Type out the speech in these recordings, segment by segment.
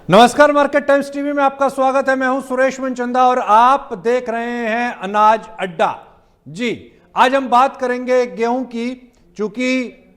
नमस्कार, market times TV में आपका स्वागत है। मैं हूं सुरेश मनचंदा और आप देख रहे हैं अनाज अड्डा। जी, आज हम बात करेंगे गेहूं की। चूंकि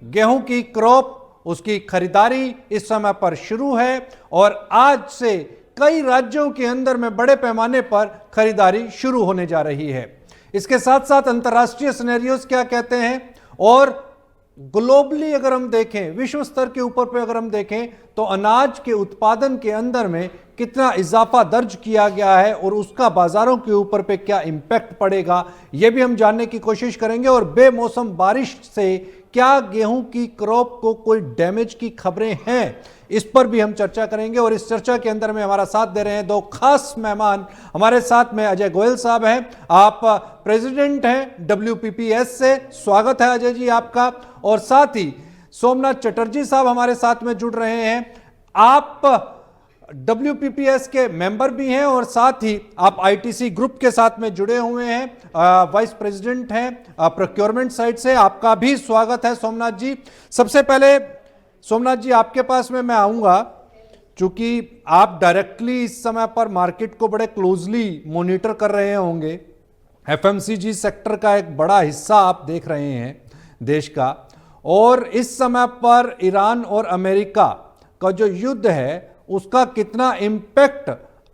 गेहूं की क्रॉप, उसकी खरीदारी इस समय पर शुरू है और आज से कई राज्यों के अंदर में बड़े पैमाने पर खरीदारी शुरू होने जा रही है। इसके साथ साथ अंतर्राष्ट्रीय सिनेरियोज क्या कहते हैं और ग्लोबली अगर हम देखें, विश्व स्तर के ऊपर पे अगर हम देखें तो अनाज के उत्पादन के अंदर में कितना इजाफा दर्ज किया गया है और उसका बाजारों के ऊपर पे क्या इंपैक्ट पड़ेगा, यह भी हम जानने की कोशिश करेंगे। और बेमौसम बारिश से क्या गेहूं की क्रॉप को कोई डैमेज की खबरें हैं, इस पर भी हम चर्चा करेंगे। और इस चर्चा के अंदर में हमारा साथ दे रहे हैं दो खास मेहमान। हमारे साथ में अजय गोयल साहब हैं, आप प्रेसिडेंट हैं WPPS से। स्वागत है अजय जी आपका। और साथ ही सोमनाथ चटर्जी साहब हमारे साथ में जुड़ रहे हैं। आप WPPS के मेंबर भी हैं और साथ ही आप ITC ग्रुप के साथ में जुड़े हुए हैं, वाइस प्रेसिडेंट हैं प्रोक्योरमेंट साइड से। आपका भी स्वागत है सोमनाथ जी। सबसे पहले सोमनाथ जी आपके पास में मैं आऊंगा, चूंकि आप डायरेक्टली इस समय पर मार्केट को बड़े क्लोजली मॉनिटर कर रहे होंगे। FMCG सेक्टर का एक बड़ा हिस्सा आप देख रहे हैं देश का, और इस समय पर ईरान और अमेरिका का जो युद्ध है उसका कितना इंपैक्ट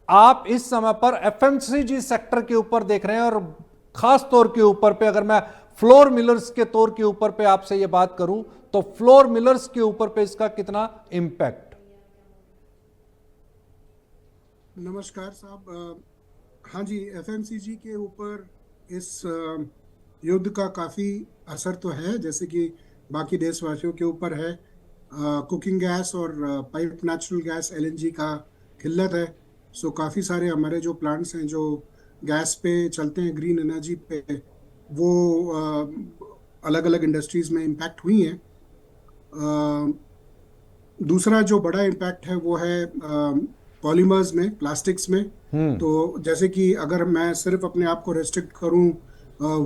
आप इस समय पर FMCG सेक्टर के ऊपर देख रहे हैं। और खास तौर के ऊपर पे अगर मैं फ्लोर मिलर्स के तौर के ऊपर पे आपसे ये बात करूं तो फ्लोर मिलर्स के ऊपर पे इसका कितना इंपैक्ट? नमस्कार साहब। हाँ जी, FMCG के ऊपर इस युद्ध का काफ़ी असर तो है, जैसे कि बाकी देशवासियों के ऊपर है। कुकिंग गैस और पाइप नेचुरल गैस LNG का किल्लत है। सो काफ़ी सारे हमारे जो प्लांट्स हैं जो गैस पे चलते हैं, ग्रीन एनर्जी पे, वो अलग अलग इंडस्ट्रीज़ में इम्पैक्ट हुई हैं। दूसरा जो बड़ा इम्पैक्ट है वो है पॉलीमर्स में, प्लास्टिक्स में। तो जैसे कि अगर मैं सिर्फ अपने आप को रेस्ट्रिक्ट करूं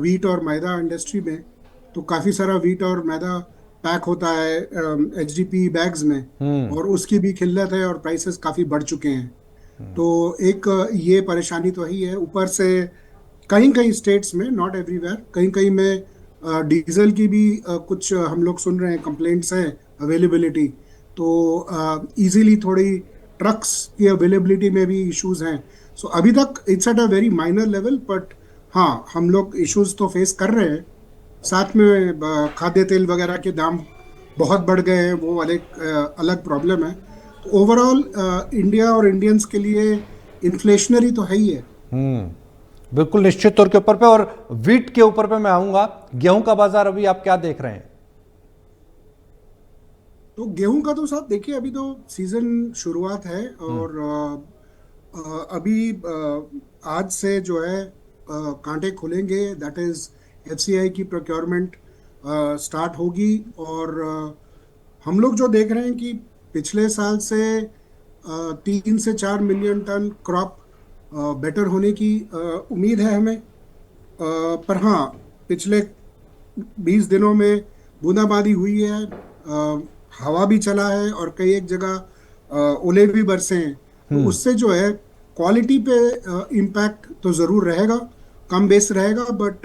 वीट और मैदा इंडस्ट्री में, तो काफ़ी सारा वीट और मैदा पैक होता है HDP बैग्स में, और उसकी भी किल्लत है और प्राइसेस काफ़ी बढ़ चुके हैं। तो एक ये परेशानी तो ही है। ऊपर से कहीं कहीं स्टेट्स में, नॉट एवरीवेयर, कहीं कहीं में डीजल की भी कुछ हम लोग सुन रहे हैं कंप्लेंट्स हैं, अवेलेबिलिटी। तो इजीली थोड़ी ट्रक्स की अवेलेबिलिटी में भी इश्यूज हैं। सो अभी तक it's at a very minor level, but हाँ, हम लोग इश्यूज तो फेस कर रहे हैं। साथ में खाद्य तेल वगैरह के दाम बहुत बढ़ गए हैं, वो अलग प्रॉब्लम है। तो ओवरऑल इंडिया और इंडियंस के लिए इन्फ्लेशनरी तो है ही है। बिल्कुल निश्चित तौर के ऊपर पे। और वीट के ऊपर पे मैं आऊंगा, गेहूं का बाजार अभी आप क्या देख रहे हैं? तो गेहूं का तो साहब देखिए, अभी तो सीजन शुरुआत है और अभी आज से जो है कांटे खुलेंगे। दैट इज FCI की प्रोक्योरमेंट स्टार्ट होगी। और हम लोग जो देख रहे हैं कि पिछले साल से 3 से 4 मिलियन टन क्रॉप बेटर होने की उम्मीद है हमें। पर हाँ, पिछले 20 दिनों में बूंदाबांदी हुई है, हवा भी चला है और कई एक जगह ओले भी बरसे हैं। तो उससे जो है क्वालिटी पे इम्पैक्ट तो ज़रूर रहेगा, कम बेस रहेगा, बट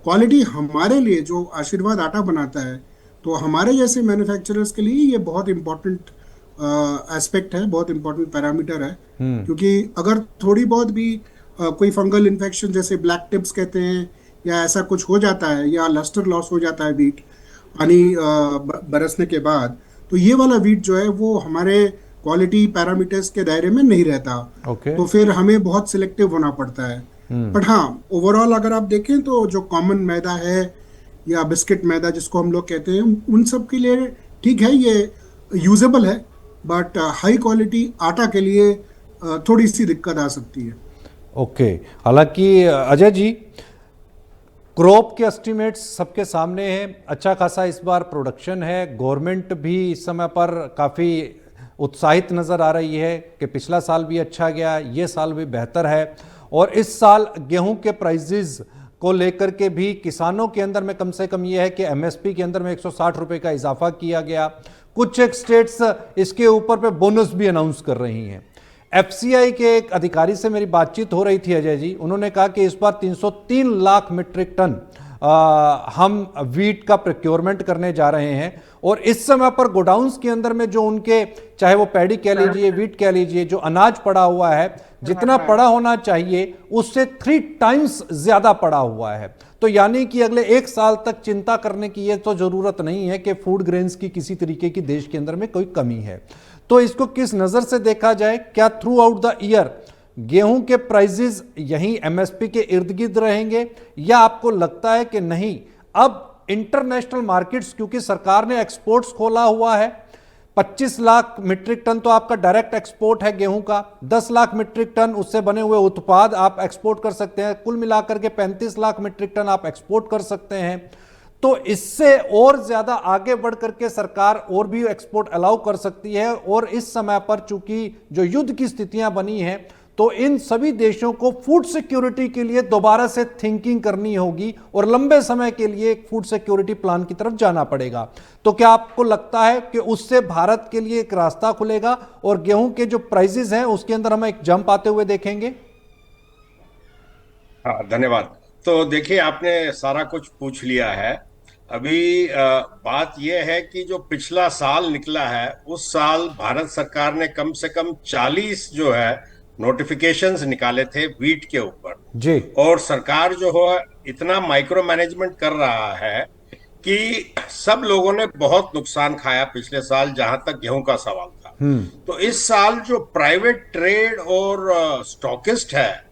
क्वालिटी हमारे लिए जो आशीर्वाद आटा बनाता है, तो हमारे जैसे मैन्युफैक्चरर्स के लिए ये बहुत इम्पोर्टेंट एस्पेक्ट है, बहुत इम्पोर्टेंट पैरामीटर है। क्योंकि अगर थोड़ी बहुत भी कोई फंगल इन्फेक्शन जैसे ब्लैक टिप्स कहते हैं या ऐसा कुछ हो जाता है, या लस्टर लॉस हो जाता है वीट पानी बरसने के बाद, तो ये वाला वीट जो है वो हमारे क्वालिटी पैरामीटर्स के दायरे में नहीं रहता। तो फिर हमें बहुत सिलेक्टिव होना पड़ता है। बट हाँ, ओवरऑल अगर आप देखें तो जो कॉमन मैदा है या बिस्किट मैदा जिसको हम लोग कहते हैं, उन सब के लिए ठीक है, ये यूजेबल है। बट हाई क्वालिटी आटा के लिए थोड़ी सी दिक्कत आ सकती है। ओके। हालांकि अजय जी, क्रॉप के एस्टिमेट्स सबके सामने हैं, अच्छा खासा इस बार प्रोडक्शन है। गवर्नमेंट भी इस समय पर काफ़ी उत्साहित नज़र आ रही है कि पिछला साल भी अच्छा गया, ये साल भी बेहतर है। और इस साल गेहूं के प्राइजेज को लेकर के भी किसानों के अंदर में कम से कम ये है कि MSP के अंदर में 160 रुपये का इजाफा किया गया। कुछ एक स्टेट्स इसके ऊपर पे बोनस भी अनाउंस कर रही हैं। एफसीआई के एक अधिकारी से मेरी बातचीत हो रही थी अजय जी, उन्होंने कहा कि इस बार 303 लाख मीट्रिक टन हम वीट का प्रोक्योरमेंट करने जा रहे हैं, और इस समय पर गोडाउन्स के अंदर में जो उनके, चाहे वो पैडी कह लीजिए, वीट कह लीजिए, जो अनाज पड़ा हुआ है, जितना पड़ा होना चाहिए उससे 3 टाइम्स ज्यादा पड़ा हुआ है। तो यानी कि अगले 1 साल तक चिंता करने की ये तो जरूरत नहीं है कि फूड ग्रेन्स की किसी तरीके की देश के अंदर में कोई कमी है। तो इसको किस नजर से देखा जाए? क्या थ्रू आउट द ईयर गेहूं के प्राइजेस यहीं एमएसपी के इर्द गिर्द रहेंगे, या आपको लगता है कि नहीं, अब इंटरनेशनल मार्केट्स, क्योंकि सरकार ने एक्सपोर्ट्स खोला हुआ है, 25 लाख मीट्रिक टन तो आपका डायरेक्ट एक्सपोर्ट है गेहूं का, 10 लाख मीट्रिक टन उससे बने हुए उत्पाद आप एक्सपोर्ट कर सकते हैं, कुल मिलाकर के 35 लाख मीट्रिक टन आप एक्सपोर्ट कर सकते हैं। तो इससे और ज्यादा आगे बढ़ करके सरकार और भी एक्सपोर्ट अलाउ कर सकती है, और इस समय पर चूंकि जो युद्ध की स्थितियां बनी हैं, तो इन सभी देशों को फूड सिक्योरिटी के लिए दोबारा से थिंकिंग करनी होगी और लंबे समय के लिए एक फूड सिक्योरिटी प्लान की तरफ जाना पड़ेगा। तो क्या आपको लगता है कि उससे भारत के लिए एक रास्ता खुलेगा और गेहूं के जो प्राइसेस हैं उसके अंदर हम एक जंप आते हुए देखेंगे? हाँ, धन्यवाद। तो देखिए, आपने सारा कुछ पूछ लिया है। अभी बात यह है कि जो पिछला साल निकला है, उस साल भारत सरकार ने कम से कम 40 जो है नोटिफिकेशंस निकाले थे वीट के ऊपर जी। और सरकार जो है इतना माइक्रो मैनेजमेंट कर रहा है कि सब लोगों ने बहुत नुकसान खाया पिछले साल, जहां तक गेहूं का सवाल था। तो इस साल जो प्राइवेट ट्रेड और स्टॉकिस्ट है,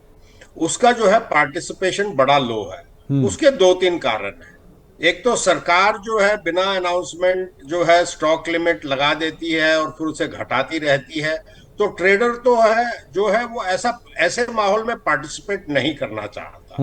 उसका जो है पार्टिसिपेशन बड़ा लो है। उसके 2-3 कारण हैं। एक तो सरकार जो है बिना अनाउंसमेंट जो है स्टॉक लिमिट लगा देती है और फिर उसे घटाती रहती है। तो ट्रेडर तो है जो है वो ऐसे माहौल में पार्टिसिपेट नहीं करना चाहता।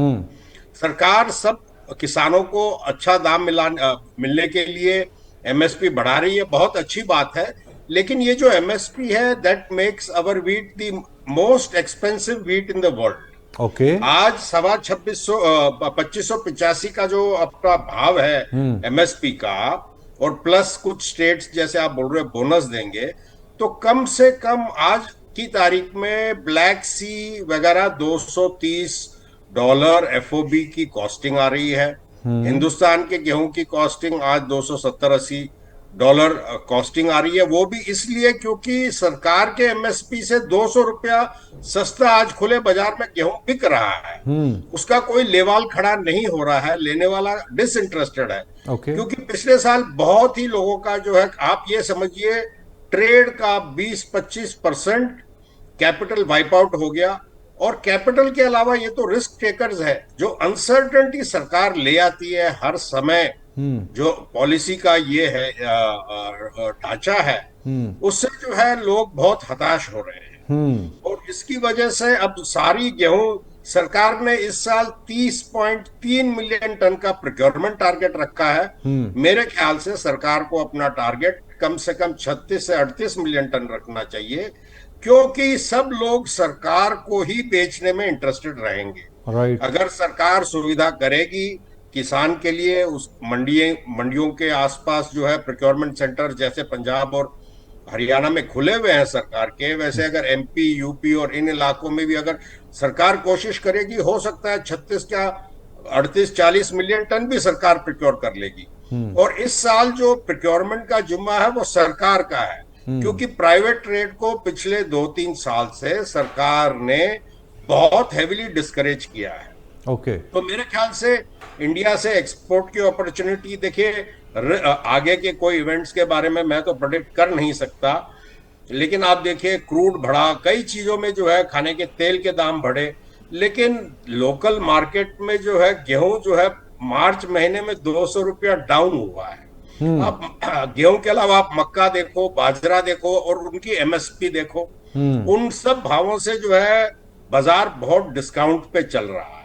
सरकार सब किसानों को अच्छा दाम मिलने के लिए एमएसपी बढ़ा रही है, बहुत अच्छी बात है। लेकिन ये जो एमएसपी है, that makes our wheat the most expensive wheat in the world. Okay. आज 2585 का जो आपका भाव है एमएसपी का, और प्लस कुछ स्टेट्स जैसे आप बोल रहे हो बोनस देंगे, तो कम से कम आज की तारीख में ब्लैक सी वगैरह $230 एफओबी की कॉस्टिंग आ रही है। हिंदुस्तान के गेहूं की कॉस्टिंग आज $270-80 कॉस्टिंग आ रही है। वो भी इसलिए क्योंकि सरकार के एमएसपी से $200 सस्ता आज खुले बाजार में गेहूं बिक रहा है। उसका कोई लेवाल खड़ा नहीं हो रहा है, लेने वाला डिसइंटरेस्टेड है। क्योंकि पिछले साल बहुत ही लोगों का जो है, आप ये समझिए, ट्रेड का 20-25% कैपिटल वाइप आउट हो गया। और कैपिटल के अलावा ये तो रिस्क टेकर्स है, जो अनसर्टेनिटी सरकार ले आती है हर समय, जो पॉलिसी का ये है ढांचा है, उससे जो है लोग बहुत हताश हो रहे हैं। और इसकी वजह से अब सारी गेहूं, सरकार ने इस साल 30.3 मिलियन टन का प्रोक्योरमेंट टारगेट रखा है। मेरे ख्याल से सरकार को अपना टारगेट कम से कम 36 से 38 मिलियन टन रखना चाहिए, क्योंकि सब लोग सरकार को ही बेचने में इंटरेस्टेड रहेंगे। अगर सरकार सुविधा करेगी किसान के लिए, उस मंडियों के आसपास जो है प्रोक्योरमेंट सेंटर जैसे पंजाब और हरियाणा में खुले हुए हैं सरकार के, वैसे अगर एमपी, यूपी और इन इलाकों में भी अगर सरकार कोशिश करेगी, हो सकता है 36 क्या 38-40 मिलियन टन भी सरकार प्रोक्योर कर लेगी। और इस साल जो प्रोक्योरमेंट का जिम्मा है वो सरकार का है, क्योंकि प्राइवेट ट्रेड को पिछले 2-3 साल से सरकार ने बहुत हेविली डिस्करेज किया है। तो मेरे ख्याल से इंडिया से एक्सपोर्ट की अपॉर्चुनिटी, देखिए आगे के कोई इवेंट्स के बारे में मैं तो प्रेडिक्ट कर नहीं सकता, लेकिन आप देखिए क्रूड बढ़ा, कई चीजों में जो है, खाने के तेल के दाम बढ़े, लेकिन लोकल मार्केट में जो है गेहूं जो है मार्च महीने में $200 डाउन हुआ है। आप गेहूं के अलावा आप मक्का देखो, बाजरा देखो और उनकी एमएसपी देखो, उन सब भावों से जो है बाजार बहुत डिस्काउंट पे चल रहा है।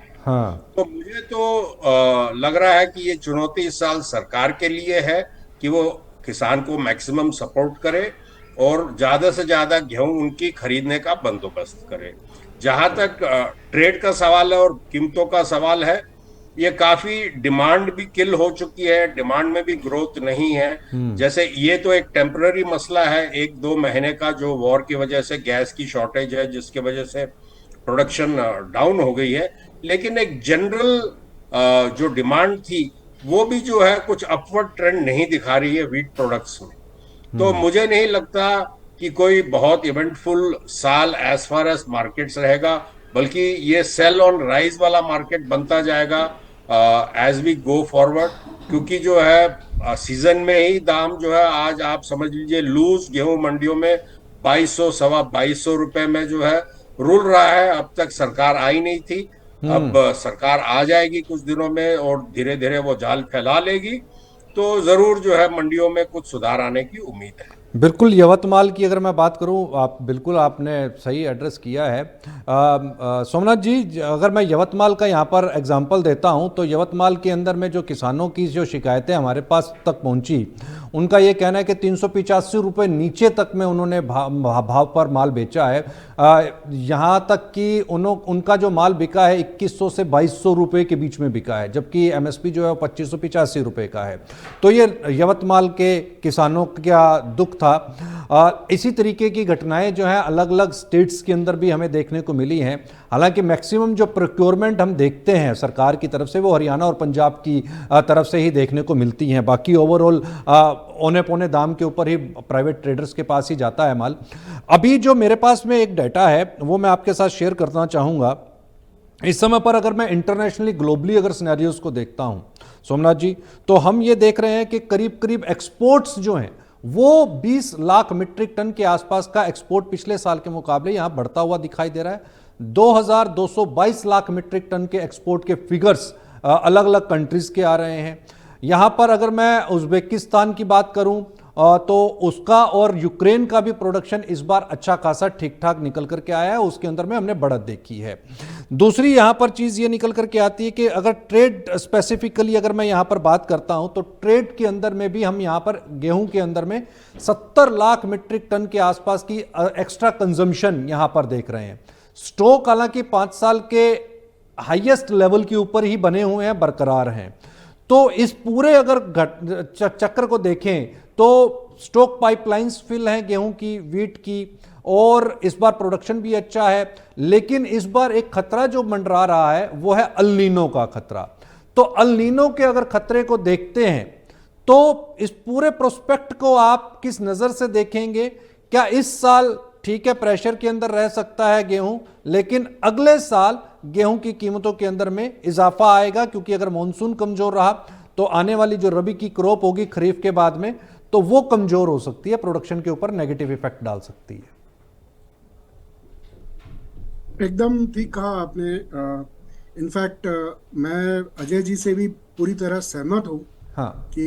तो मुझे तो लग रहा है कि ये चुनौती इस साल सरकार के लिए है कि वो किसान को मैक्सिमम सपोर्ट करे और ज्यादा से ज्यादा गेहूं उनकी खरीदने का बंदोबस्त करे। जहां तक ट्रेड का सवाल है और कीमतों का सवाल है, ये काफी डिमांड भी किल हो चुकी है, डिमांड में भी ग्रोथ नहीं है। जैसे ये तो एक टेम्पररी मसला है, 1-2 महीने का, जो वॉर की वजह से गैस की शॉर्टेज है जिसकी वजह से प्रोडक्शन डाउन हो गई है। लेकिन एक जनरल जो डिमांड थी वो भी जो है कुछ अपवर्ड ट्रेंड नहीं दिखा रही है व्हीट प्रोडक्ट्स में। तो मुझे नहीं लगता कि कोई बहुत इवेंटफुल साल एज फार एज मार्केट्स रहेगा, बल्कि ये सेल ऑन राइज वाला मार्केट बनता जाएगा एज वी गो फॉरवर्ड। क्योंकि जो है सीजन में ही दाम जो है, आज आप समझ लीजिए लूज गेहूं मंडियों में 2200 2250 रुपए में जो है रुल रहा है। अब तक सरकार आई नहीं थी, अब सरकार आ जाएगी कुछ दिनों में और धीरे धीरे वो जाल फैला लेगी, तो जरूर जो है मंडियों में कुछ सुधार आने की उम्मीद है। बिल्कुल, यवतमाल की अगर मैं बात करूं, आप बिल्कुल आपने सही एड्रेस किया है। सोमनाथ जी, अगर मैं यवतमाल का यहाँ पर एग्जांपल देता हूं तो यवतमाल के अंदर में जो किसानों की जो शिकायतें हमारे पास तक पहुंची, उनका ये कहना है कि 385 रुपये नीचे तक में उन्होंने भाव पर माल बेचा है। यहाँ तक कि उनका जो माल बिका है 2100 से 2200 रुपये के बीच में बिका है, जबकि एमएसपी जो है वो 2585 रुपये का है। तो ये यवतमाल के किसानों का दुख था। इसी तरीके की घटनाएं जो है अलग अलग स्टेट्स के अंदर भी हमें देखने को मिली हैं। हालांकि मैक्सिमम जो प्रोक्योरमेंट हम देखते हैं सरकार की तरफ से, वो हरियाणा और पंजाब की तरफ से ही देखने को मिलती हैं। बाकी ओवरऑल औने पौने दाम के ऊपर ही प्राइवेट ट्रेडर्स के पास ही जाता है माल। अभी जो मेरे पास में एक डाटा है वो मैं आपके साथ शेयर करना चाहूँगा। इस समय पर अगर मैं इंटरनेशनली ग्लोबली अगर सिनेरियोज को देखता हूँ सोमनाथ जी, तो हम ये देख रहे हैं कि करीब करीब एक्सपोर्ट्स जो हैं वो 20 लाख मीट्रिक टन के आसपास का एक्सपोर्ट पिछले साल के मुकाबले यहां बढ़ता हुआ दिखाई दे रहा है। 2222 लाख मीट्रिक टन के एक्सपोर्ट के फिगर्स अलग अलग कंट्रीज के आ रहे हैं। यहां पर अगर मैं उज्बेकिस्तान की बात करूं तो उसका और यूक्रेन का भी प्रोडक्शन इस बार अच्छा खासा ठीक ठाक निकल करके आया है, उसके अंदर में हमने बढ़त देखी है। दूसरी यहां पर चीज ये निकल करके आती है कि अगर ट्रेड स्पेसिफिकली अगर मैं यहां पर बात करता हूं तो ट्रेड के अंदर में भी हम यहां पर गेहूं के अंदर में 70 लाख मीट्रिक टन के आसपास की एक्स्ट्रा कंजम्पशन यहां पर देख रहे हैं। स्टॉक हालांकि 5 साल के हाईएस्ट लेवल के ऊपर ही बने हुए हैं, बरकरार हैं। तो इस पूरे अगर चक्कर को देखें तो स्टॉक पाइपलाइंस फिल हैं गेहूं की, वीट की, और इस बार प्रोडक्शन भी अच्छा है। लेकिन इस बार एक खतरा जो मंडरा रहा है वो है अल नीनो का खतरा। तो अल नीनो के अगर खतरे को देखते हैं तो इस पूरे प्रोस्पेक्ट को आप किस नजर से देखेंगे? क्या इस साल ठीक है प्रेशर के अंदर रह सकता है गेहूं, लेकिन अगले साल गेहूं की कीमतों के अंदर में इजाफा आएगा? क्योंकि अगर मॉनसून कमजोर रहा तो आने वाली जो रबी की क्रॉप होगी खरीफ के बाद में, तो वो कमजोर हो सकती है, प्रोडक्शन के ऊपर नेगेटिव इफेक्ट डाल सकती है। एकदम ठीक कहा आपने। इनफैक्ट मैं अजय जी से भी पूरी तरह सहमत हूँ। हाँ, कि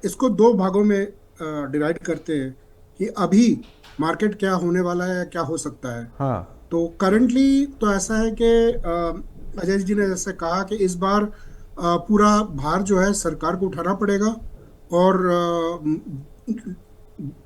इसको दो भागों में डिवाइड करते हैं कि अभी मार्केट क्या होने वाला है, क्या हो सकता है। हाँ, तो करंटली तो ऐसा है कि अजय जी ने जैसे कहा कि इस बार पूरा भार जो है सरकार को उठाना पड़ेगा, और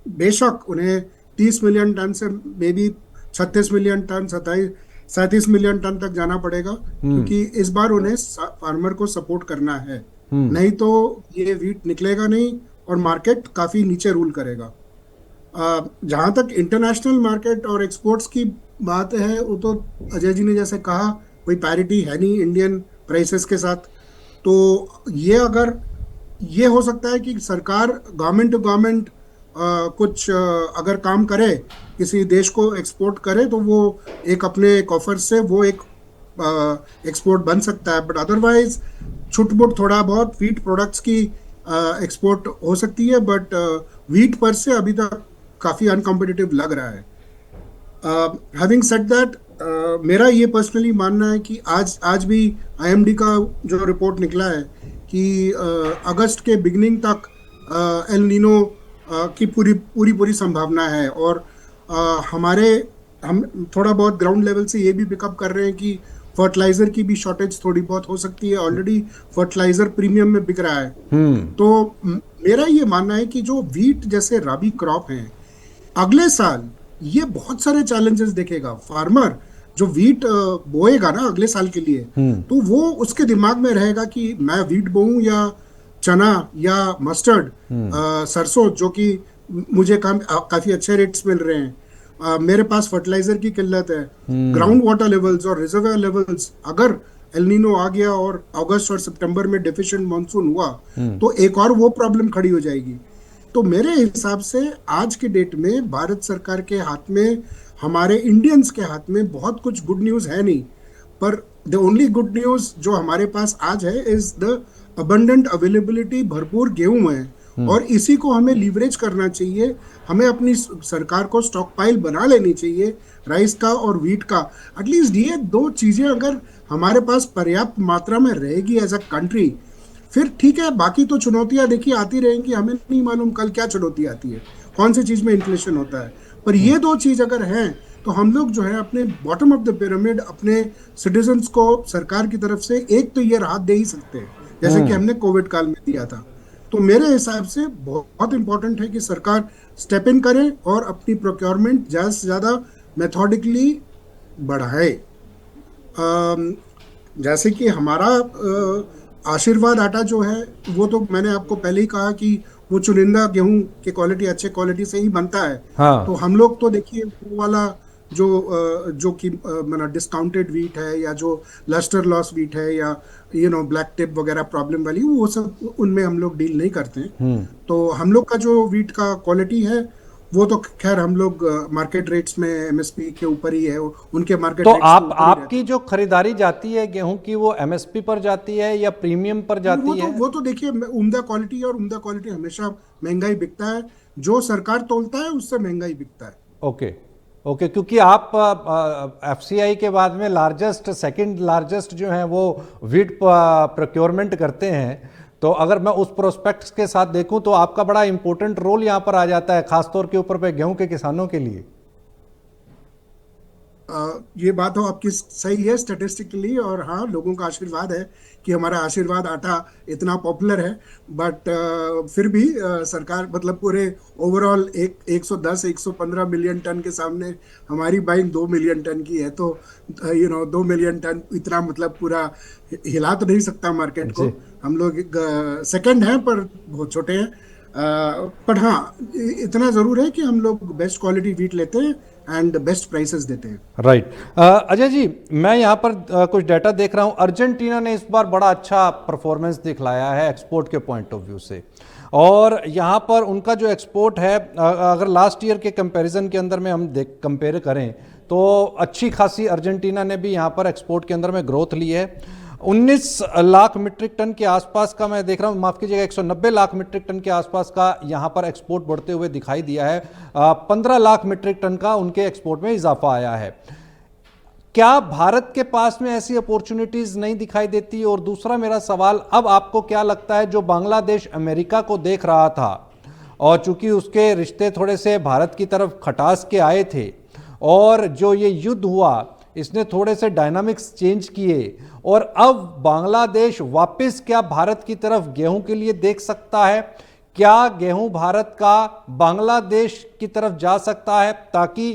बेशक उन्हें 30 मिलियन टन से may be 36 million ton 37 million ton तक जाना पड़ेगा, क्योंकि इस बार उन्हें फार्मर को सपोर्ट करना है। नहीं तो ये वीट निकलेगा नहीं और मार्केट काफी नीचे रूल करेगा। जहां तक इंटरनेशनल मार्केट और एक्सपोर्ट्स की बात है, वो तो अजय जी ने जैसे कहा कोई पैरिटी है नहीं इंडियन प्राइसेस के साथ। तो ये हो सकता है कि सरकार गवर्नमेंट टू गवर्नमेंट कुछ अगर काम करे, किसी देश को एक्सपोर्ट करे, तो वो एक अपने कॉफर से वो एक एक्सपोर्ट बन सकता है। बट अदरवाइज छुटपुट थोड़ा बहुत वीट प्रोडक्ट्स की एक्सपोर्ट हो सकती है, बट वीट पर से अभी तक काफ़ी अनकम्पिटिटिव लग रहा है। हैविंग सेड दैट, मेरा ये पर्सनली मानना है कि आज भी आईएमडी का जो रिपोर्ट निकला है कि अगस्त के बिगिनिंग तक एल नीनो की पूरी संभावना है। और हम थोड़ा बहुत ग्राउंड लेवल से ये भी पिकअप कर रहे हैं कि फर्टिलाइजर की भी शॉर्टेज थोड़ी बहुत हो सकती है। ऑलरेडी फर्टिलाइजर प्रीमियम में बिक रहा है। तो मेरा ये मानना है कि जो वीट जैसे रबी क्रॉप है, अगले साल ये बहुत सारे चैलेंजेस देखेगा। फार्मर जो वीट बोएगा ना अगले साल के लिए, तो वो उसके दिमाग में रहेगा कि मैं वीट बोऊं या चना या मस्टर्ड, सरसों, जो कि मुझे काफी अच्छे रेट्स मिल रहे हैं। मेरे पास फर्टिलाइजर की किल्लत है, ग्राउंड वाटर लेवल्स और रिजर्वायर लेवल्स, अगर एलनीनो आ गया और अगस्त और सितंबर में डेफिशिएंट मानसून हुआ तो एक और वो प्रॉब्लम खड़ी हो जाएगी। तो मेरे हिसाब से आज के डेट में भारत सरकार के हाथ में, हमारे इंडियंस के हाथ में बहुत कुछ गुड न्यूज़ है नहीं, पर द ओनली गुड न्यूज़ जो हमारे पास आज है इज द अबंडेंट अवेलेबिलिटी, भरपूर गेहूं है, और इसी को हमें लीवरेज करना चाहिए। हमें अपनी सरकार को स्टॉक पाइल बना लेनी चाहिए, राइस का और व्हीट का। एटलीस्ट ये दो चीजें अगर हमारे पास पर्याप्त मात्रा में रहेगी एज अ कंट्री, फिर ठीक है। बाकी तो चुनौतियां देखिए आती रहेंगी, हमें नहीं मालूम कल क्या चुनौती आती है, कौन सी चीज में इन्फ्लेशन होता है। पर ये दो चीज अगर हैं तो हम लोग जो है अपने बॉटम ऑफ द पिरामिड, अपने सिटीजन्स को सरकार की तरफ से एक तो ये राहत दे ही सकते हैं, जैसे कि हमने कोविड काल में दिया था। तो मेरे हिसाब से बहुत इंपॉर्टेंट है कि सरकार स्टेप इन करे और अपनी प्रोक्योरमेंट ज़्यादा से ज़्यादा मेथोडिकली बढ़ाए। जैसे कि हमारा आशीर्वाद आटा जो है, वो तो मैंने आपको पहले ही कहा कि वो चुनिंदा गेहूं की क्वालिटी, अच्छे क्वालिटी से ही बनता है। हाँ। तो हम लोग तो देखिए वो वाला जो कि मतलब डिस्काउंटेड वीट है, या जो लस्टर लॉस वीट है, या ब्लैक टिप वगैरह प्रॉब्लम वाली, वो सब उनमें हम लोग डील नहीं करते हैं। तो हम लोग का जो वीट का क्वालिटी है वो तो खैर हम लोग मार्केट रेट्स में एमएसपी के ऊपर ही है, उनके मार्केट तो रेट्स के ऊपर ही आपकी जो खरीदारी जाती है गेहूं की, वो एमएसपी पर जाती है या प्रीमियम पर जाती है? वो तो देखिए उम्दा क्वालिटी है, और उम्दा क्वालिटी हमेशा महंगा ही बिकता है। जो सरकार तोलता है उससे महंगा ही बिकता है। ओके ओके, क्योंकि आप एफसीआई के बाद में सेकंड लार्जेस्ट जो है वो वीट प्रोक्योरमेंट करते हैं, तो अगर मैं उस प्रोस्पेक्ट्स के साथ देखूं तो आपका बड़ा इंपॉर्टेंट रोल यहां पर आ जाता है, खासतौर के ऊपर पे गेहूं के किसानों के लिए। ये बात तो आपकी सही है स्टैटिस्टिकली, और हाँ, लोगों का आशीर्वाद है कि हमारा आशीर्वाद आटा इतना पॉपुलर है। बट फिर भी सरकार, मतलब पूरे ओवरऑल 110-115 मिलियन टन के सामने हमारी बाइंग 2 मिलियन टन की है। तो 2 मिलियन टन इतना मतलब पूरा हिला तो नहीं सकता मार्केट को। हम लोग सेकंड हैं पर बहुत छोटे हैं। पर हाँ, इतना जरूर है कि हम लोग बेस्ट क्वालिटी वीट लेते हैं एंड बेस्ट प्राइसेस देते हैं। राइट। अजय जी, मैं यहाँ पर कुछ डाटा देख रहा हूँ। अर्जेंटीना ने इस बार बड़ा अच्छा परफॉर्मेंस दिखलाया है एक्सपोर्ट के पॉइंट ऑफ व्यू से, और यहाँ पर उनका जो एक्सपोर्ट है, अगर लास्ट ईयर के कंपैरिजन के अंदर में हम कंपेयर करें तो अच्छी खासी अर्जेंटीना ने भी यहाँ पर एक्सपोर्ट के अंदर में ग्रोथ ली है। 19 लाख मीट्रिक टन के आसपास का मैं देख रहा हूँ, माफ कीजिएगा 190 लाख मीट्रिक टन के आसपास का यहाँ पर एक्सपोर्ट बढ़ते हुए दिखाई दिया है। 15 लाख मीट्रिक टन का उनके एक्सपोर्ट में इजाफा आया है। क्या भारत के पास में ऐसी अपॉर्चुनिटीज नहीं दिखाई देती? और दूसरा मेरा सवाल, अब आपको क्या लगता है, जो बांग्लादेश अमेरिका को देख रहा था और चूंकि उसके रिश्ते थोड़े से भारत की तरफ खटास के आए थे, और जो ये युद्ध हुआ इसने थोड़े से डायनामिक्स चेंज किए, और अब बांग्लादेश वापस क्या भारत की तरफ गेहूं के लिए देख सकता है? क्या गेहूं भारत का बांग्लादेश की तरफ जा सकता है, ताकि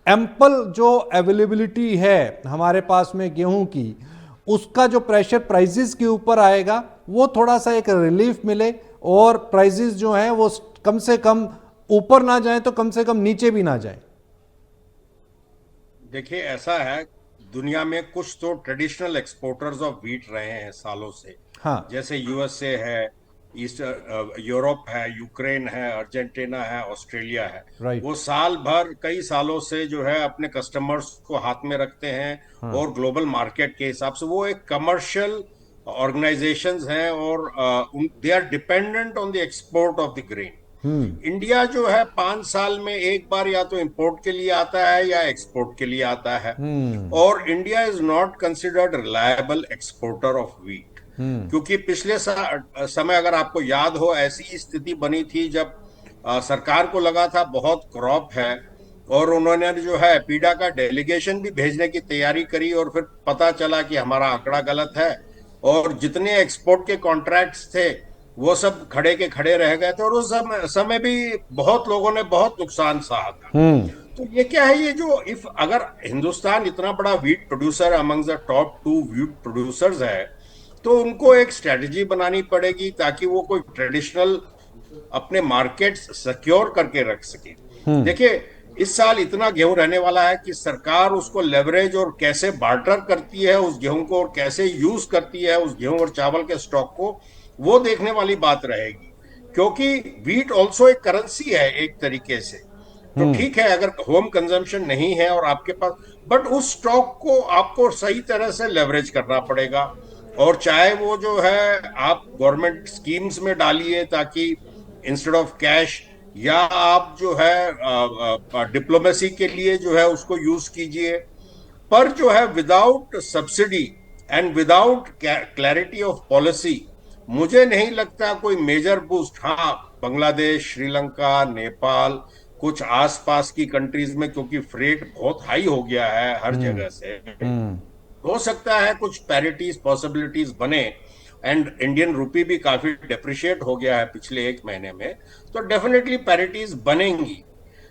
एम्पल जो अवेलेबिलिटी है हमारे पास में गेहूं की, उसका जो प्रेशर प्राइसेस के ऊपर आएगा वो थोड़ा सा एक रिलीफ मिले, और प्राइसेस जो हैं वो कम से कम ऊपर ना जाए तो कम से कम नीचे भी ना जाए? देखिए, ऐसा है, दुनिया में कुछ तो ट्रेडिशनल एक्सपोर्टर्स ऑफ व्हीट रहे हैं सालों से। हाँ। जैसे यूएसए है, ईस्ट यूरोप है, यूक्रेन है, अर्जेंटीना है, ऑस्ट्रेलिया है। राइट। वो साल भर कई सालों से जो है अपने कस्टमर्स को हाथ में रखते हैं, और ग्लोबल मार्केट के हिसाब से वो एक कमर्शियल ऑर्गेनाइजेशंस हैं, और they are dependent on the export of the grain. India जो है 5 साल में एक बार या तो इंपोर्ट के लिए आता है या एक्सपोर्ट के लिए आता है, और India is not considered reliable exporter of wheat. क्योंकि पिछले समय अगर आपको याद हो, ऐसी स्थिति बनी थी जब सरकार को लगा था बहुत क्रॉप है, और उन्होंने जो है पीडा का डेलीगेशन भी भेजने की तैयारी करी, और फिर पता चला कि हमारा आंकड़ा गलत है, और जितने एक्सपोर्ट के कॉन्ट्रैक्ट्स थे वो सब खड़े के खड़े रह गए थे, और उस समय भी बहुत लोगों ने बहुत नुकसान सहा था। तो ये क्या है, ये जो इफ अगर हिंदुस्तान इतना बड़ा wheat producer among the top 2 wheat producers है, तो उनको एक स्ट्रेटजी बनानी पड़ेगी ताकि वो कोई ट्रेडिशनल अपने मार्केट्स सिक्योर करके रख सके। देखिए, इस साल इतना गेहूं रहने वाला है कि सरकार उसको लेवरेज और कैसे बार्टर करती है उस गेहूं को, और कैसे यूज करती है उस गेहूं और चावल के स्टॉक को, वो देखने वाली बात रहेगी। क्योंकि वीट ऑल्सो एक करेंसी है एक तरीके से। तो ठीक है, अगर होम कंजम्पशन नहीं है और आपके पास, बट उस स्टॉक को आपको सही तरह से लेवरेज करना पड़ेगा। और चाहे वो जो है आप गवर्नमेंट स्कीम्स में डालिए ताकि इंस्टेड ऑफ कैश, या आप जो है डिप्लोमेसी के लिए जो है उसको यूज कीजिए, पर जो है without subsidy and without clarity of policy मुझे नहीं लगता कोई मेजर बूस्ट। हाँ, बांग्लादेश, श्रीलंका, नेपाल, कुछ आसपास की कंट्रीज में क्योंकि फ्रेट बहुत हाई हो गया है हर जगह से, हो सकता है कुछ पैरिटीज पॉसिबिलिटीज बने। एंड इंडियन रूपी भी काफी डेप्रिशिएट हो गया है पिछले एक महीने में, तो डेफिनेटली पैरिटीज बनेंगी।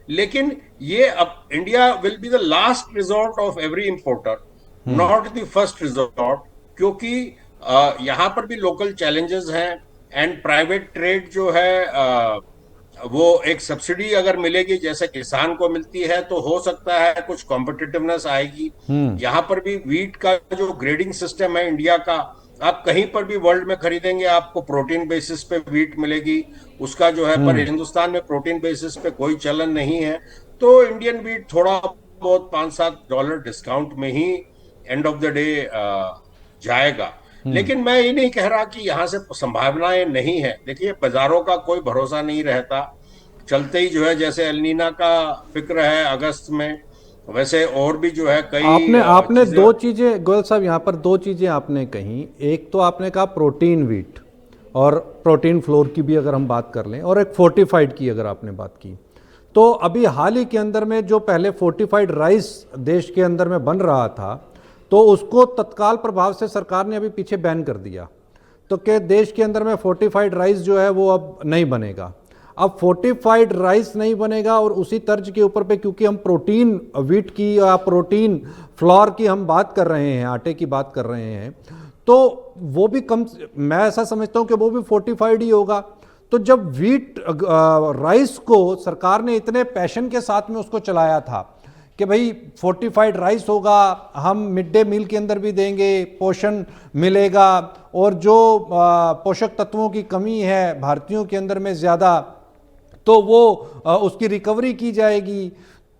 लेकिन ये अब India will be the last resort of every importer, not the first resort, क्योंकि यहाँ पर भी लोकल चैलेंजेस हैं। एंड प्राइवेट ट्रेड जो है वो एक सब्सिडी अगर मिलेगी जैसे किसान को मिलती है, तो हो सकता है कुछ कॉम्पिटिटिवनेस आएगी। यहाँ पर भी वीट का जो ग्रेडिंग सिस्टम है इंडिया का, आप कहीं पर भी वर्ल्ड में खरीदेंगे आपको प्रोटीन बेसिस पे वीट मिलेगी उसका जो है, पर हिंदुस्तान में प्रोटीन बेसिस पे कोई चलन नहीं है। तो इंडियन वीट थोड़ा बहुत $5-7 डिस्काउंट में ही एंड ऑफ द डे जाएगा। लेकिन मैं ये नहीं कह रहा कि यहाँ से संभावनाएं नहीं है। देखिए, बाजारों का कोई भरोसा नहीं रहता, चलते ही जो है जैसे एलनीना का फिक्र है अगस्त में, वैसे और भी जो है कई आपने दो चीजें गोयल साहब, यहाँ पर दो चीजें आपने कही। एक तो आपने कहा प्रोटीन वीट और प्रोटीन फ्लोर की भी अगर हम बात कर लें, और एक फोर्टिफाइड की अगर आपने बात की, तो अभी हाल ही के अंदर में जो पहले फोर्टिफाइड राइस देश के अंदर में बन रहा था, तो उसको तत्काल प्रभाव से सरकार ने अभी पीछे बैन कर दिया। तो क्या देश के अंदर में फोर्टिफाइड राइस जो है वो अब नहीं बनेगा। अब फोर्टिफाइड राइस नहीं बनेगा, और उसी तर्ज के ऊपर पे क्योंकि हम प्रोटीन वीट की या प्रोटीन फ्लोर की हम बात कर रहे हैं, आटे की बात कर रहे हैं, तो वो भी कम, मैं ऐसा समझता हूं कि वो भी फोर्टिफाइड ही होगा। तो जब वीट राइस को सरकार ने इतने पैशन के साथ में उसको चलाया था कि भाई फोर्टिफाइड राइस होगा, हम मिड डे मील के अंदर भी देंगे, पोषण मिलेगा, और जो पोषक तत्वों की कमी है भारतीयों के अंदर में ज़्यादा, तो वो उसकी रिकवरी की जाएगी,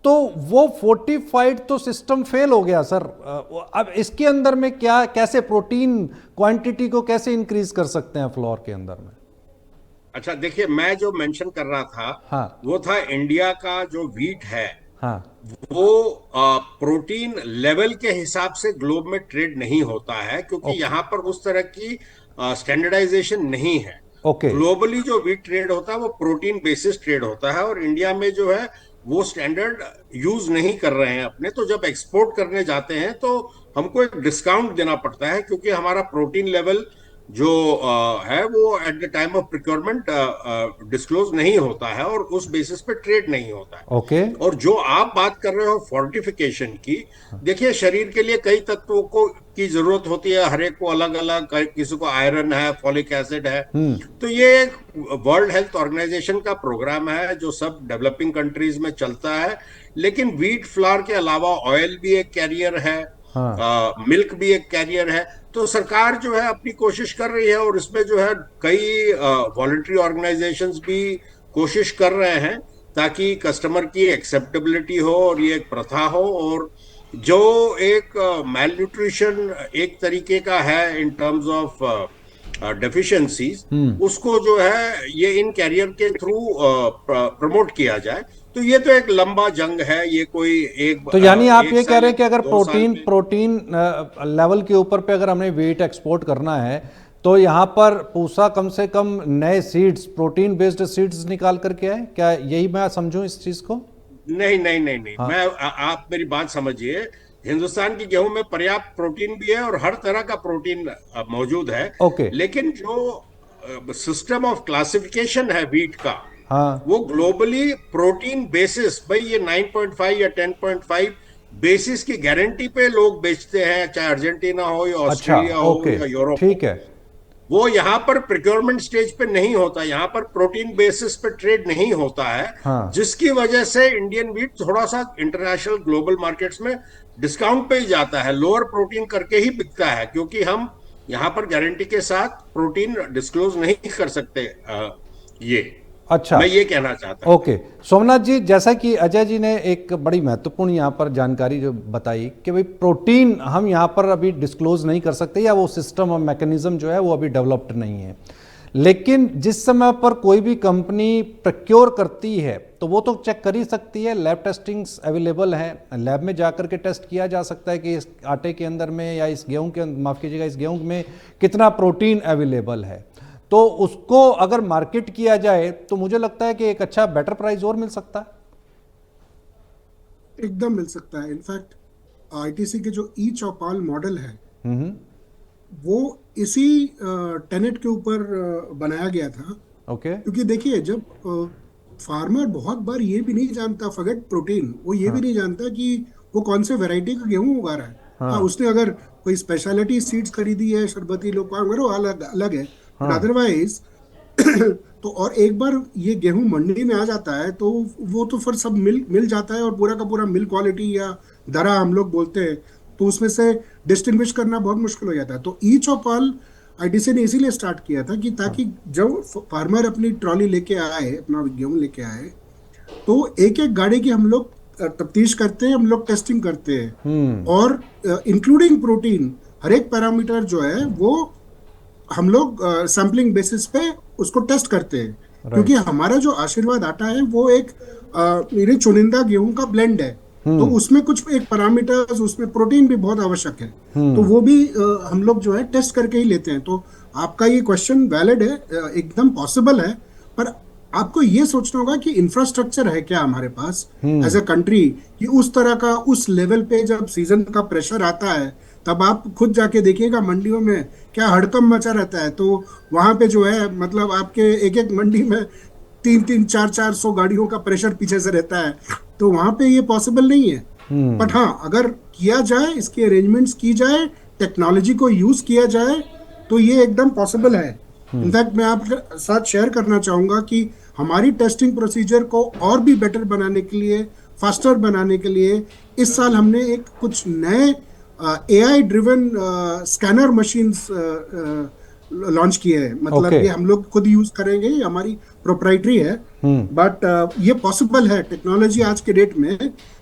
तो वो फोर्टिफाइड तो सिस्टम फेल हो गया सर। अब इसके अंदर में क्या, कैसे प्रोटीन क्वांटिटी को कैसे इंक्रीज कर सकते हैं फ्लोर के अंदर में? अच्छा, देखिए, मैं जो मेंशन कर रहा था, हाँ, वो था इंडिया का जो वीट है, हाँ, वो प्रोटीन लेवल के हिसाब से ग्लोब में ट्रेड नहीं होता है, क्योंकि यहाँ पर उस तरह की स्टैंडर्डाइजेशन नहीं है। ओके, ग्लोबली जो वीट ट्रेड होता है वो प्रोटीन बेसिस ट्रेड होता है, और इंडिया में जो है वो स्टैंडर्ड यूज नहीं कर रहे हैं अपने। तो जब एक्सपोर्ट करने जाते हैं तो हमको एक डिस्काउंट देना पड़ता है, क्योंकि हमारा प्रोटीन लेवल जो है वो at the time of procurement disclose नहीं होता है, और उस बेसिस पे ट्रेड नहीं होता है। ओके, और जो आप बात कर रहे हो फोर्टिफिकेशन की, देखिए, शरीर के लिए कई तत्वों को की जरूरत होती है, हर एक को अलग अलग, किसी को आयरन है, फॉलिक एसिड है। तो ये एक वर्ल्ड हेल्थ ऑर्गेनाइजेशन का प्रोग्राम है जो सब डेवलपिंग कंट्रीज में चलता है। लेकिन वीट फ्लावर के अलावा ऑयल भी एक कैरियर है, हाँ, मिल्क भी एक कैरियर है। तो सरकार जो है अपनी कोशिश कर रही है, और इसमें जो है कई वॉलंटरी ऑर्गेनाइजेशंस भी कोशिश कर रहे हैं ताकि कस्टमर की एक्सेप्टेबिलिटी हो और ये एक प्रथा हो। और जो एक मैल न्यूट्रिशन एक तरीके का है इन टर्म्स ऑफ डेफिशिएंसीज, उसको जो है ये इन कैरियर के थ्रू प्रमोट किया जाए। तो ये तो एक लंबा जंग है, ये कोई एक, तो यानी आप ये कह रहे हैं कि अगर 2 साल प्रोटीन लेवल के ऊपर पे अगर हमें वेट एक्सपोर्ट करना है, तो यहाँ पर पूसा कम से कम नए सीड्स, प्रोटीन बेस्ड सीड्स निकाल करके आए, क्या यही मैं समझूं इस चीज को? नहीं नहीं नहीं नहीं, मैं आप मेरी बात समझिए। हिंदुस्तान की गेहूं में पर्याप्त प्रोटीन भी है और हर तरह का प्रोटीन मौजूद है। ओके, लेकिन जो सिस्टम ऑफ क्लासिफिकेशन है वीट का, हाँ, वो ग्लोबली प्रोटीन बेसिस, भाई ये 9.5 या 10.5 बेसिस की गारंटी पे लोग बेचते हैं, चाहे अर्जेंटीना हो या अच्छा, ऑस्ट्रेलिया हो ओके, या यूरोप हो। ठीक है। वो यहाँ पर प्रिक्योरमेंट स्टेज पे नहीं होता, यहाँ पर प्रोटीन बेसिस पे ट्रेड नहीं होता है, हाँ, जिसकी वजह से इंडियन व्हीट थोड़ा सा इंटरनेशनल ग्लोबल मार्केट्स में डिस्काउंट पे ही जाता है, लोअर प्रोटीन करके ही बिकता है, क्योंकि हम यहाँ पर गारंटी के साथ प्रोटीन डिस्क्लोज नहीं कर सकते। ये अच्छा, मैं ये कहना चाहता था। ओके। सोमनाथ जी, जैसा कि अजय जी ने एक बड़ी महत्वपूर्ण यहाँ पर जानकारी जो बताई कि भाई प्रोटीन हम यहाँ पर अभी डिस्क्लोज नहीं कर सकते, या वो सिस्टम और मैकेनिज्म जो है वो अभी डेवलप्ड नहीं है। लेकिन जिस समय पर कोई भी कंपनी प्रोक्योर करती है तो वो तो चेक कर ही सकती है, लैब टेस्टिंग्स अवेलेबल हैं, लैब में जाकर के टेस्ट किया जा सकता है कि इस आटे के अंदर में या इस गेहूं के, माफ़ कीजिएगा, इस गेहूं में कितना प्रोटीन अवेलेबल है। तो उसको अगर मार्केट किया जाए तो मुझे लगता है कि एक अच्छा बेटर प्राइस और मिल सकता है। एकदम मिल सकता है। इनफैक्ट आईटीसी के जो ई चौपाल मॉडल है हम्म, वो इसी टेनेट के ऊपर बनाया गया था। ओके, क्योंकि देखिए, जब फार्मर बहुत बार ये भी नहीं जानता, फॉरगेट प्रोटीन, वो ये भी हाँ, नहीं जानता कि वो कौन से वैरायटी का गेहूं उगा रहा है। हाँ, हाँ, उसने अगर कोई स्पेशलिटी सीड्स खरीदी है, शरबती लोपान वगैरह, वो अलग अलग है। बट हाँ, अदरवाइज तो और एक बार ये गेहूं मंडी में आ जाता है तो वो तो फिर सब मिल मिल जाता है, और पूरा का पूरा मिल क्वालिटी या दरा हम लोग बोलते हैं, तो उसमें से डिस्टिंग्विश करना बहुत मुश्किल हो जाता है। तो ई चौपाल आईटीसी ने इसीलिए स्टार्ट किया था कि ताकि जब फार्मर अपनी ट्रॉली लेके आए, अपना गेहूं लेके आए, तो एक एक गाड़ी की हम लोग तफ्तीश करते हैं, हम लोग टेस्टिंग करते हैं, हम्म, और इंक्लूडिंग प्रोटीन, हर एक पैरामीटर जो है वो हम लोग सैम्पलिंग बेसिस पे उसको टेस्ट करते हैं। क्योंकि राइट, हमारा जो आशीर्वाद आटा है वो एक मेरे चुनिंदा गेहूं का ब्लेंड है, तो हम्म, उसमें कुछ एक पैरामीटर्स, उसमें प्रोटीन भी बहुत आवश्यक है, तो हम्म, वो भी हम लोग जो है टेस्ट करके ही लेते हैं। तो आपका ये क्वेश्चन वैलिड है, एकदम पॉसिबल है। पर आपको ये सोचना होगा कि इंफ्रास्ट्रक्चर है क्या हमारे पास एज हम्म, अ कंट्री, कि उस तरह का, उस लेवल पे जब सीजन का प्रेशर आता है, तब आप खुद जाके देखिएगा मंडियों में क्या हड़कंप मचा रहता है। तो वहां पे जो है, मतलब आपके एक एक मंडी में 300-400 गाड़ियों का प्रेशर पीछे से रहता है, तो वहां पे ये पॉसिबल नहीं है। बट हम्म, हाँ, अगर किया जाए, इसके अरेंजमेंट्स की जाए, टेक्नोलॉजी को यूज किया जाए, तो ये एकदम पॉसिबल है। इनफैक्ट मैं आपके साथ शेयर करना चाहूंगा कि हमारी टेस्टिंग प्रोसीजर को और भी बेटर बनाने के लिए, फास्टर बनाने के लिए, इस साल हमने एक कुछ नए AI driven scanner machines launch किए हैं। मतलब ओके, ये हम लोग खुद यूज करेंगे, ये हमारी प्रोप्राइटरी है। हम्म, बट ये पॉसिबल है टेक्नोलॉजी आज के डेट में,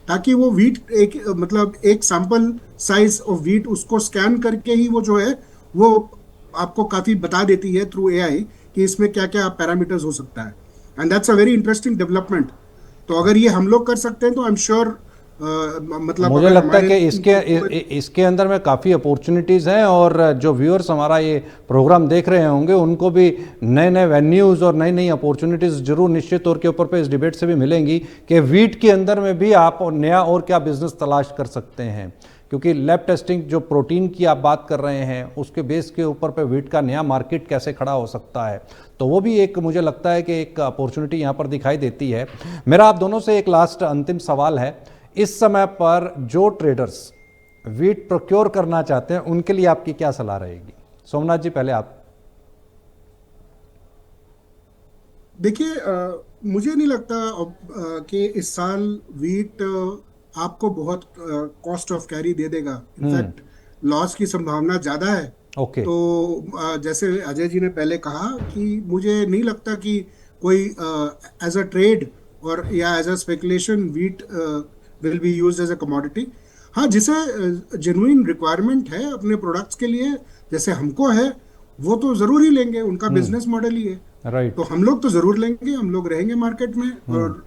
ताकि वो वीट एक, मतलब एक सैंपल साइज ऑफ वीट, उसको स्कैन करके ही वो जो है वो आपको काफी बता देती है थ्रू एआई कि इसमें क्या क्या पैरामीटर्स हो सकता है। And that's a very interesting development. तो अगर ये हम लोग कर सकते हैं तो आई एम श्योर, मतलब मुझे अगर लगता है हमारे कि इसके अंदर में काफ़ी अपॉर्चुनिटीज़ हैं, और जो व्यूअर्स हमारा ये प्रोग्राम देख रहे होंगे उनको भी नए नए वेन्यूज़ और नई नई अपॉर्चुनिटीज़ जरूर निश्चित तौर के ऊपर पे इस डिबेट से भी मिलेंगी कि वीट के अंदर में भी आप नया और क्या बिजनेस तलाश कर सकते हैं। क्योंकि लैब टेस्टिंग जो प्रोटीन की आप बात कर रहे हैं, उसके बेस के ऊपर पे वीट का नया मार्केट कैसे खड़ा हो सकता है, तो वो भी एक, मुझे लगता है कि एक अपॉर्चुनिटी यहाँ पर दिखाई देती है। मेरा आप दोनों से एक लास्ट अंतिम सवाल है, इस समय पर जो ट्रेडर्स वीट प्रोक्योर करना चाहते हैं उनके लिए आपकी क्या सलाह रहेगी? सोमनाथ जी, पहले आप। देखिए, मुझे नहीं लगता कि इस साल वीट आपको बहुत कॉस्ट ऑफ कैरी दे देगा। हम्म, इनफैक्ट लॉस की संभावना ज्यादा है। ओके, तो जैसे अजय जी ने पहले कहा कि मुझे नहीं लगता कि कोई एज अ ट्रेड और या as a speculation wheat will be used as a commodity. हाँ, जिसे जेन्युइन रिक्वायरमेंट है अपने प्रोडक्ट्स के लिए, जैसे हमको है, वो तो जरूर ही लेंगे, उनका बिजनेस मॉडल ही है। तो राइट, हम लोग तो जरूर लेंगे, हम लोग रहेंगे मार्केट में, और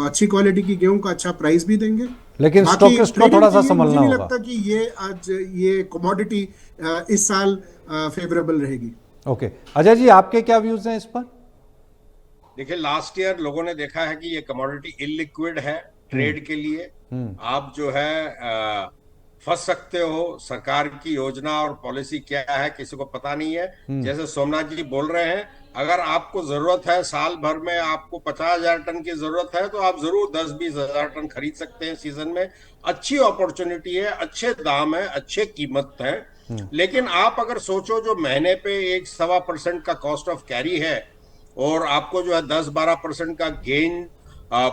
अच्छी क्वालिटी की गेहूं का अच्छा प्राइस भी देंगे। लेकिन बाकी स्टॉकिस्ट को ट्रेडिंग थोड़ा के सा लिए मुझे संभलना नहीं होगा। लगता कि ये आज ये कमोडिटी इस साल फेवरेबल रहेगी। ओके, अजय जी, आपके क्या व्यूज हैं इस पर? देखिए, लास्ट ईयर लोगों ने देखा है कि ये कमोडिटी इलिक्विड है हम्म, ट्रेड के लिए। हम्म, आप जो है फंस सकते हो। सरकार की योजना और पॉलिसी क्या है किसी को पता नहीं है। जैसे सोमनाथ जी बोल रहे हैं, अगर आपको जरूरत है, साल भर में आपको 50,000 टन की जरूरत है, तो आप जरूर 10-20 हजार टन खरीद सकते हैं सीजन में। अच्छी अपॉर्चुनिटी है, अच्छे दाम है, अच्छे कीमत है। लेकिन आप अगर सोचो, जो महीने पे 1-1.25% का कॉस्ट ऑफ कैरी है, और आपको जो है 10-12% का गेन,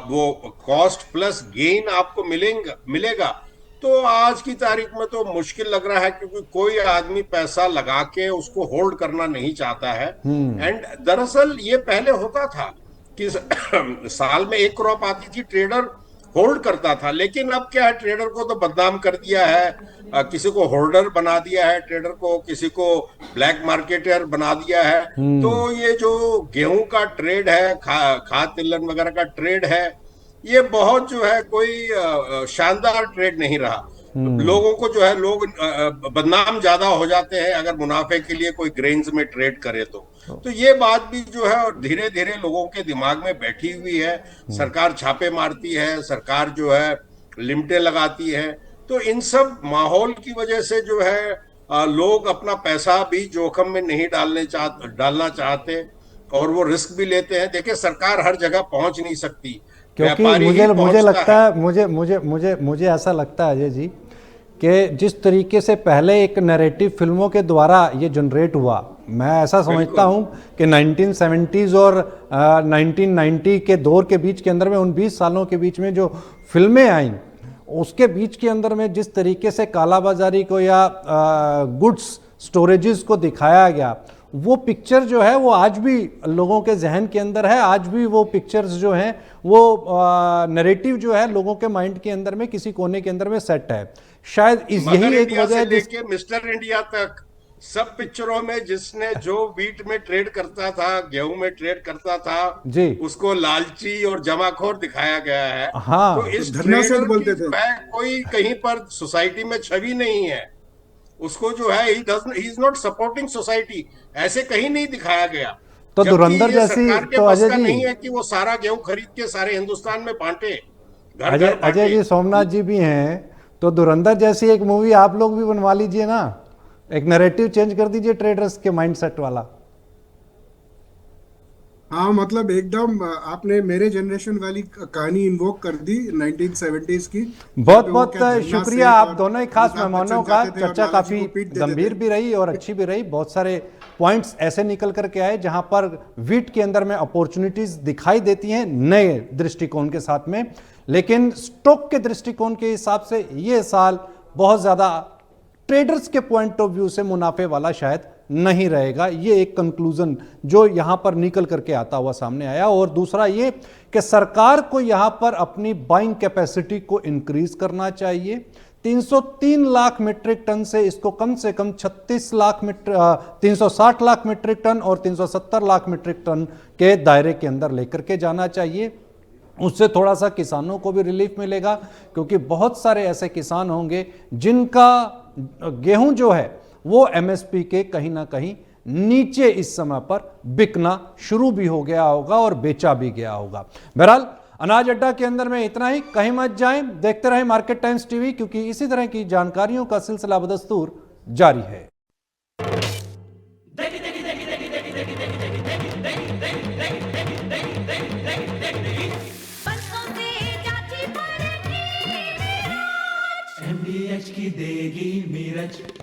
वो कॉस्ट प्लस गेन आपको मिलेगा, तो आज की तारीख में तो मुश्किल लग रहा है, क्योंकि कोई आदमी पैसा लगा के उसको होल्ड करना नहीं चाहता है। एंड दरअसल ये पहले होता था कि साल में एक क्रॉप आती थी, ट्रेडर होल्ड करता था। लेकिन अब क्या है, ट्रेडर को तो बदनाम कर दिया है, किसी को होल्डर बना दिया है ट्रेडर को, किसी को ब्लैक मार्केटर बना दिया है। तो ये जो गेहूं का ट्रेड है, खाद तिलहन वगैरह का ट्रेड है, ये बहुत जो है कोई शानदार ट्रेड नहीं रहा। लोगों को जो है, लोग बदनाम ज्यादा हो जाते हैं अगर मुनाफे के लिए कोई ग्रेन्स में ट्रेड करे तो ये बात भी जो है धीरे धीरे लोगों के दिमाग में बैठी हुई है। सरकार छापे मारती है, सरकार जो है लिमिटें लगाती है। तो इन सब माहौल की वजह से जो है लोग अपना पैसा भी जोखिम में नहीं डालना चाहते, और वो रिस्क भी लेते हैं। देखिए, सरकार हर जगह पहुंच नहीं सकती, क्योंकि व्यापारी ही मुझे पहुंचता लगता है। है, मुझे ऐसा लगता है अजय जी कि जिस तरीके से पहले एक नैरेटिव फिल्मों के द्वारा ये जनरेट हुआ, मैं ऐसा समझता हूं कि 1970s और 1990 के दौर के बीच के अंदर में, उन 20 सालों के बीच में जो फिल्में आईं, उसके बीच के अंदर में जिस तरीके से कालाबाजारी को या गुड्स स्टोरेजेस को दिखाया गया, वो पिक्चर जो है वो आज भी लोगों के जहन के अंदर है। आज भी वो पिक्चर्स जो हैं, वो नैरेटिव जो है लोगों के माइंड के अंदर में किसी कोने के अंदर में सेट है। शायद यही एक वजह है लेके मिस्टर इंडिया तक सब पिक्चरों में जिसने जो व्हीट में ट्रेड करता था, गेहूं में ट्रेड करता था, जी, उसको लालची और जमाखोर दिखाया गया है। हाँ, तो इस धन्ना सेठ ट्रेडर बोलते की थे। जो है कोई कहीं पर सोसाइटी में छवि नहीं है। उसको जो है, he is not supporting society, ऐसे कहीं नहीं दिखाया गया। तो जबकि धुरंधर ये जैसी, सरकार के तो बस अजय का जी, नहीं है कि वो सारा गेहूं खरीद के सारे हिंदुस्तान में बांटे, घर अजय घर बांटे। जी, सोमनाथ जी भी हैं, तो धुरंधर जैसी एक मूवी आप लोग भी बनवा लीजिए ना, एक नैरेटिव चेंज कर दीजिए ट्रेडर्स के माइंडसेट वाला। हाँ, मतलब एकदम आपने मेरे जनरेशन वाली कहानी इन्वोक कर दी 1970s की। बहुत जहाँ पे वो बहुत क्या धन्ना शुक्रिया सेठ आप और दोनों ही खास अमिताभ मेहमानों बच्चन का। जाते थे और चर्चा लाला जी काफी को पीट देते गंभीर थे। भी रही और अच्छी भी रही। बहुत सारे पॉइंट्स ऐसे निकल करके आए जहां पर वीट के अंदर में अपॉर्चुनिटीज दिखाई देती हैं नए दृष्टिकोण के साथ में, लेकिन स्टॉक के दृष्टिकोण के हिसाब से ये साल बहुत ज्यादा ट्रेडर्स के पॉइंट ऑफ व्यू से मुनाफे वाला शायद नहीं रहेगा। ये एक कंक्लूजन जो यहां पर निकल करके आता हुआ सामने आया। और दूसरा ये कि सरकार को यहां पर अपनी बाइंग कैपेसिटी को इंक्रीज करना चाहिए। 303 लाख मीट्रिक टन से कम 360 लाख मीट्रिक टन और 370 लाख मीट्रिक टन के दायरे के अंदर लेकर के जाना चाहिए। उससे थोड़ा सा किसानों को भी रिलीफ मिलेगा, क्योंकि बहुत सारे ऐसे किसान होंगे जिनका गेहूं जो है वो एमएसपी के कहीं ना कहीं नीचे इस समय पर बिकना शुरू भी हो गया होगा और बेचा भी गया होगा। बहरहाल, अनाज अड्डा के अंदर में इतना ही। कहीं मत जाएं, देखते रहें मार्केट टाइम्स टीवी, क्योंकि इसी तरह की जानकारियों का सिलसिला बदस्तूर जारी है।